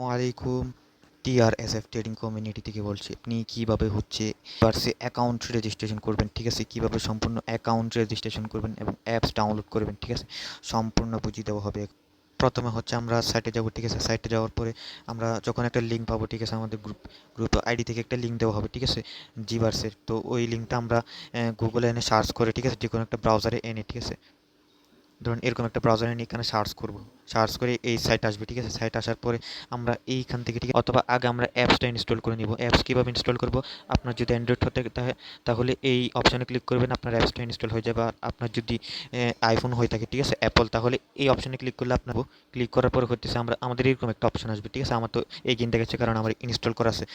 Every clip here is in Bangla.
ওয়ালাইকুম। টিআরএসএফ ট্রেডিং কমিউনিটি থেকে বলছি। আপনি কিভাবে হচ্ছে পার্সে অ্যাকাউন্ট রেজিস্ট্রেশন করবেন, ঠিক আছে? কিভাবে সম্পূর্ণ অ্যাকাউন্ট রেজিস্ট্রেশন করবেন এবং অ্যাপস ডাউনলোড করবেন, ঠিক আছে? সম্পূর্ণ বুঝিয়ে দেওয়া হবে। প্রথমে হচ্ছে আমরা সাইটে যাব, ঠিক আছে? সাইটে যাওয়ার পরে আমরা যখন একটা লিঙ্ক পাবো, ঠিক আছে? আমাদের গ্রুপ আইডি থেকে একটা লিঙ্ক দেওয়া হবে, ঠিক আছে? জিভার্সের। তো ওই লিঙ্কটা আমরা গুগলে এনে সার্চ করে, ঠিক আছে? যে কোনো একটা ব্রাউজারে এনে, ঠিক আছে? ধরুন এরকম একটা ব্রাউজারে নিয়ে এখানে সার্চ করব, সার্চ করে এই সাইট আসবে, ঠিক আছে? সাইট আসার পরে আমরা এইখান থেকে, ঠিক আছে, অথবা আগে আমরা অ্যাপসটা ইনস্টল করে নিব। অ্যাপস কীভাবে ইনস্টল করব? আপনার যদি অ্যান্ড্রয়েড হতে তাহলে এই অপশানে ক্লিক করবেন, আপনার অ্যাপসটা ইনস্টল হয়ে যাবে। আর আপনার যদি আইফোন হয়ে থাকে, ঠিক আছে, অ্যাপল, তাহলে এই অপশানে ক্লিক করলে আপনার ক্লিক করার পরে হতেছে আমাদের এরকম একটা অপশান আসবে, ঠিক আছে? আমার তো এগিয়ে দেখেছে কারণ আমার ইনস্টল করা আছে।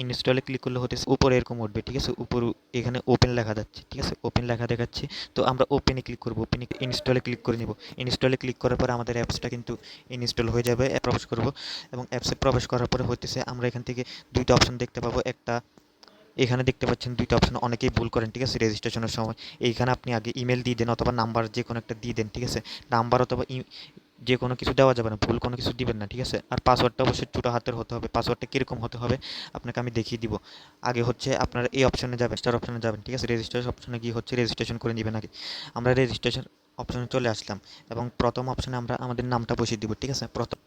ইনস্টলে ক্লিক করলে হতেছে উপরে এরকম উঠবে, ঠিক আছে? উপর এখানে ওপেন লেখা যাচ্ছে, ঠিক আছে? ওপেন লেখা দেখাচ্ছে। তো আমরা ওপেনে ক্লিক করব, ওপেনে ইনস্টলে ক্লিক করে নিব। ইনস্টলে ক্লিক করার পরে আমাদের অ্যাপসটা কিন্তু ইনস্টল হয়ে যাবে। প্রবেশ করব এবং অ্যাপসে প্রবেশ করার পরে হইতেছে আমরা এখান থেকে দুইটা অপশন দেখতে পাবো। একটা এখানে দেখতে পাচ্ছেন দুইটা অপশন, অনেকেই ভুল করেন, ঠিক আছে? রেজিস্ট্রেশনের সময় এইখানে আপনি আগে ইমেল দিয়ে দেন অথবা নাম্বার যে কোনো একটা দিয়ে দেন, ঠিক আছে? নাম্বার অথবা যে কোনো কিছু দেওয়া যাবে না, ভুল কোনো কিছু দিবেন না, ঠিক আছে? আর পাসওয়ার্ডটা অবশ্যই ছোটো হাতের হতে হবে। পাসওয়ার্ডটা কীরকম হতে হবে আপনাকে আমি দেখিয়ে দিব। আগে হচ্ছে আপনারা এই অপশনে যাবেন, স্টার অপশনে যাবেন, ঠিক আছে? রেজিস্ট্রেশন অপশনে গিয়ে হচ্ছে রেজিস্ট্রেশন করে নেবেন আগে। আমরা রেজিস্ট্রেশন অপশনে চলে আসলাম এবং প্রথম অপশনে আমরা আমাদের নামটা বসিয়ে দিব, ঠিক আছে? প্রথম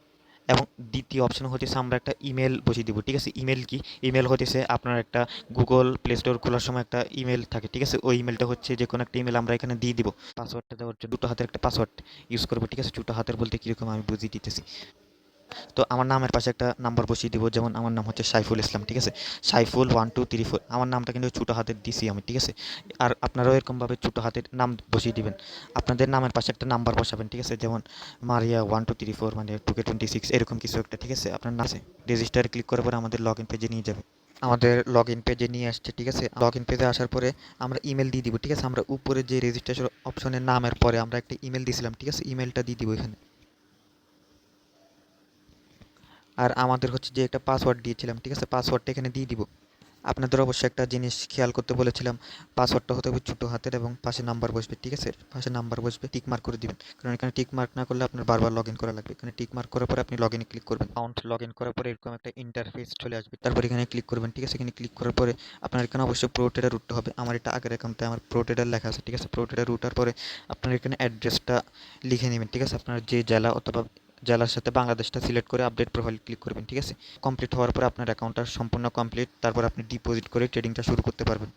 এবং দ্বিতীয় অপশন হতেছে আমরা একটা ইমেল বসিয়ে দিব, ঠিক আছে? ইমেল কি? ইমেল হতেছে আপনার একটা গুগল প্লে স্টোর খোলার সময় একটা ইমেল থাকে, ঠিক আছে? ওই ইমেলটা হচ্ছে যে কোনো একটা ইমেল আমরা এখানে দিয়ে দিব। পাসওয়ার্ডটা দেওয়ার জন্য দুটো হাতের একটা পাসওয়ার্ড ইউজ করবো, ঠিক আছে? দুটো হাতের বলতে কীরকম আমি বুঝিয়ে দিতেছি। তো আমার নামের পাশে একটা নাম্বার বসিয়ে দিব, যেমন আমার নাম হচ্ছে সাইফুল ইসলাম, ঠিক আছে? সাইফুল 1 2 3 4, আমার নামটা কিন্তু ছোটো হাতের দিছি আমি, ঠিক আছে? আর আপনারাও এরকমভাবে ছোটো হাতের নাম বসিয়ে দিবেন। আপনাদের নামের পাশে একটা নাম্বার বসাবেন, ঠিক আছে? যেমন মারিয়া 1 2 3 4 মানে 2K26 এরকম কিছু একটা, ঠিক আছে? আপনার নাম আছে। রেজিস্টারে ক্লিক করার পরে আমাদের লগ ইন পেজে নিয়ে যাবে। আমাদের লগ ইন পেজে নিয়ে আসছে, ঠিক আছে? লগ ইন পেজে আসার পরে আমরা ইমেল দিয়ে দিব, ঠিক আছে? আমরা উপরে যে রেজিস্ট্রেশন অপশনের নামের পরে আমরা একটা ইমেল দিয়েছিলাম, ঠিক আছে? ইমেলটা দিয়ে দিব এখানে। আর আমাদের হচ্ছে যে একটা পাসওয়ার্ড দিয়েছিলাম, ঠিক আছে? পাসওয়ার্ডটা এখানে দিয়ে দিব। আপনাদের অবশ্যই একটা জিনিস খেয়াল করতে বলেছিলাম, পাসওয়ার্ডটা হতে হবে ছোটো হাতের এবং পাশে নাম্বার বসবে, ঠিক আছে? পাশে নাম্বার বসবে, টিক মার্ক করে দিবেন। কারণ এখানে টিক মার্ক না করলে আপনার বারবার লগ ইন করা লাগবে। এখানে টিক মার্ক করার পরে আপনি লগ ইনে ক্লিক করবেন। অ্যাকাউন্ট লগ ইন করার পরে এরকম একটা ইন্টারফেস চলে আসবে। তারপর এখানে ক্লিক করবেন, ঠিক আছে? এখানে ক্লিক করার পরে আপনার এখানে অবশ্যই প্রো ট্রেডার উঠতে হবে। আমার এটা আগের অ্যাকাউন্টে আমার প্রো ট্রেডার লেখা আছে, ঠিক আছে? প্রো ট্রেডার উঠার পরে আপনার এখানে অ্যাড্রেসটা লিখে নেবেন, ঠিক আছে? আপনার যে জেলা অথবা জেলার সাথে বাংলাদেশটা সিলেক্ট করে আপডেট প্রোফাইল ক্লিক করবেন, ঠিক আছে? কমপ্লিট হওয়ার পরে আপনার অ্যাকাউন্টটা সম্পূর্ণ কমপ্লিট। তারপর আপনি ডিপোজিট করে ট্রেডিংটা শুরু করতে পারবেন।